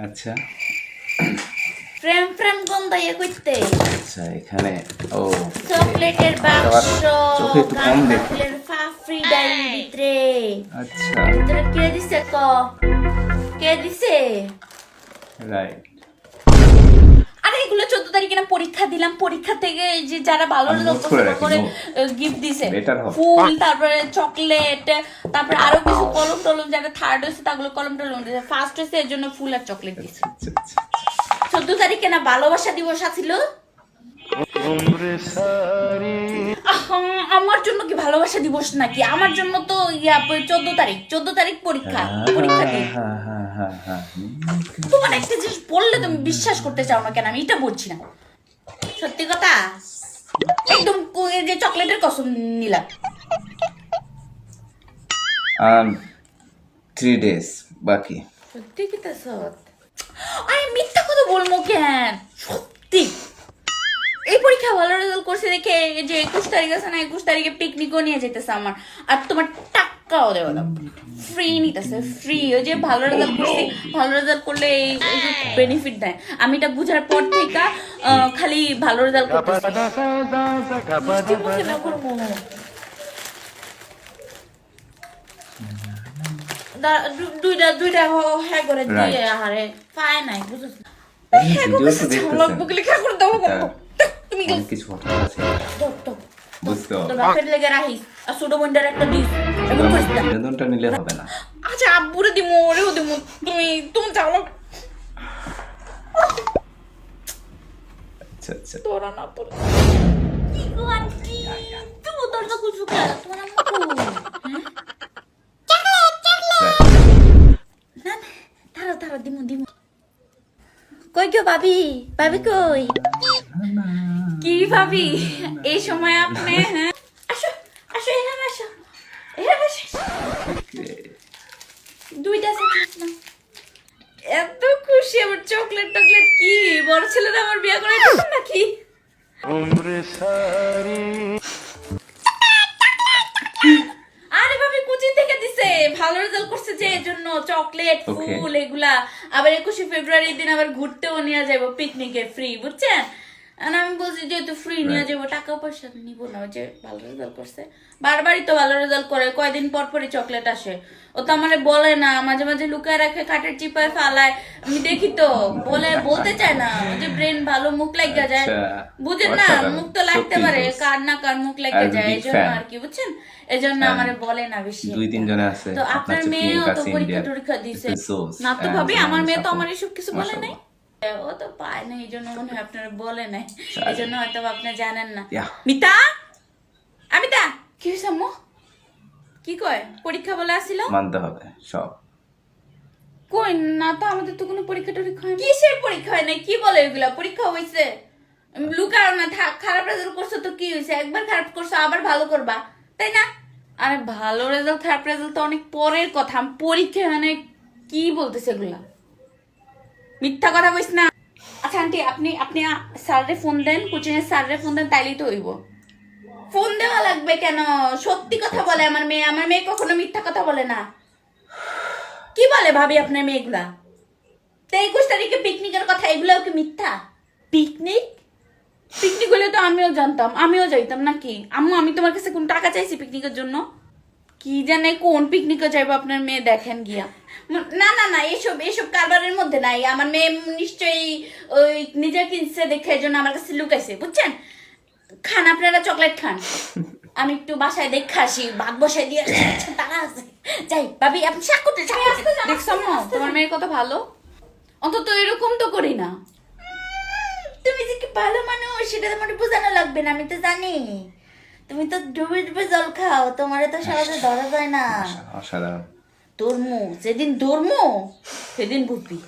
আচ্ছা frame frame গন্ধ ইয়ে করতে আচ্ছা এখানে ও চকলেটের বাক্স চোখে একটু কম দেখি। ফুলের ফাফড়ি ডাইর ভিতরে আচ্ছা ভিতরে কে দিছে কে দিছে রাইট আরে এগুলো 14 তারিখে না পরীক্ষা দিলাম পরীক্ষা থেকে এই যে যারা ভালো আমি রেজাল্ট notes করে করছে রাখি, করে গিফট দিছে Better হবে। ফুল তারপরে চকলেট তারপরে আরো কিছু কলম টলম যারা থার্ড হয়েছে তাগুলো কলম টলম দিছে ফার্স্ট হয়েছে এর জন্য ফুল আর চকলেট দিছে আচ্ছা আচ্ছা 14 তারিখে না ভালোবাসা দিবস ছিল আমার জন্য কি ভালোবাসা দিবস নাকি আমার জন্য তো 14 তারিখ পরীক্ষা পরীক্ষা দিন হ্যাঁ হ্যাঁ হ্যাঁ হ্যাঁ তোমার একটা জিনিস বললে তুমি বিশ্বাস করতে চাও না কেন আমি এটা বলছি না সত্যি কথা একদম এই যে চকলেটের কসম নিলাম 3 days বাকি সত্যি কি তা সত আরে মিথ্যা কথা বলবো কেন সত্যি এই পরীক্ষা ভালো রেজাল্ট করছে দেখে এই যে 21 তারিখ আছে না 21 তারিখে পিকনিকও নিয়ে যেতেছে আমার আর তোমার টাকাও দেওয়া লাগবে ফ্রি নিতেছে ফ্রি ওই যে ভালো রেজাল্ট করছি ভালো রেজাল্ট করলে এই বেনিফিট দেয় আমি এটা বুঝার পর থেকে খালি ভালো রেজাল্ট করতেছি মিষ্টি মুখে না করবো দুইটা হ্যাঁ করে দিয়ে আহারে পায় নাই বুঝছ হ্যাঁ ভিডিও তো লাগবো দেখতেছেন লেখা করে দাও তুমি অনেক কিছু কথা আছে বুঝতে হবে তোর বাপের লেগে রাখিস আর ছোট বোনটার একটা দিস এমন করিস না বিনোদনটা নিলে হবে না আচ্ছা আব্বুরে দিমু ওরেও দিমু তুমি চাও আচ্ছা আচ্ছা তোরা না তোর কি গো আন্টি তুমি তোর তো কিছু কর তোমার আম্মু না তারা দিমু কই গো ভাবি কই কি ভাবি এই সময় আপনি হ্যাঁ আসো এখানে আসো দুইটা চকলেট না এত খুশি আমার চকলেট কি বড় ছেলেরা আমার বিয়ে করে দিচ্ছেন নাকি আরে ভাবি কুচি থেকে দিছে ভালো রেজাল্ট করছে যে এজন্য চকলেট ফুল এগুলা আবার 21 ফেব্রুয়ারি দিন আবার ঘুরতেও নিয়ে যাবো পিকনিকে ফ্রি বুঝছেন আর আমি বলছি যেহেতু ফ্রি নিয়ে যাবো টাকা পয়সা নিবো না যে ভালো রেজাল্ট করছে বারবারই তো ভালো রেজাল্ট করে কয়দিন পর পরই চকলেট আসে ও তো আমারে বলে না মাঝে মাঝে লুকায় রাখে কাঠের চিপায় ফালায় আমি দেখি তো বলতে চায় না ওই যে ব্রেন ভালো মুখ লাগা যায় বুঝেন না মুখ তো লাগতে পারে কার না কার মুখ লাগা যায় এই জন্য আর কি বুঝছেন এই জন্য আমারে বলে না বেশি 2-3 জনে আছে তো আপনার মেয়েও তো পরীক্ষা দিছে না তো ভাবি আমার মেয়ে তো আমার এসব কিছু বলে নাই ও তো পায় না এই জন্য মনে হয় আপনারা বলে নাই এই জন্য হয়তো আপনি জানেন না মিতা আমিতা কি হয়েছে আম্মু কি কয় পরীক্ষা বলে আসছিল মানতে হবে সব কই না তো আমাদের তো কোনো পরীক্ষা টরীক্ষা হয় না কিসের পরীক্ষা হয় না কি বলে এগুলা পরীক্ষা হইছে লুকাও না খারাপ রেজাল্ট করছো তো কি হইছে একবার খারাপ করছো আবার ভালো করবা তাই না আরে ভালো রেজাল্ট খারাপ রেজাল্ট তো অনেক পরের কথা পরীক্ষা মানে কি বলতেছে এগুলা মিথ্যা কথা কইস না আচ্ছা আন্টি আপনি স্যাররে ফোন দেন কোচিংয়ের স্যাররে ফোন দেন তাইলেই তো হইব ফোন দেওয়া লাগবে কেন সত্যি কথা বলে আমার মেয়ে কখনো মিথ্যা কথা বলে না কি বলে ভাবি আপনার মেয়েগুলা তো 21 তারিখে পিকনিকের কথা এগুলাও কি মিথ্যা পিকনিক হলে তো আমিও জানতাম আমিও যাইতাম নাকি আম্মু আমি তোমার কাছে কোন টাকা চাইছি পিকনিকের জন্য কি জানে কোন পিকনিকে যাইবো আপনার মেয়ে দেখেন গিয়া না এসব কারবারের মধ্যে নাই আমার মেয়ে নিশ্চয়ই ওই নিজে কিনছে দেখে এই জন্য আমার কাছে লুকাইছে বুঝছেন খান আপনারা চকলেট খান আমি একটু বাসায় দেখে আসি ভাত বসায় দিয়ে তারা আছে যাই ভাবি আপনি দেখছো তোমার মেয়ের কত ভালো অন্তত এরকম তো করি না তুমি যে কি ভালো মানুষ সেটা তোমার বোঝানো লাগবে না আমি তো জানি তুমি তো ডুবে জল খাও তোমার তো সহজে ধরা যায় না অসাধারণ ধর্ম যেদিন ধর্ম সেদিন বুঝবি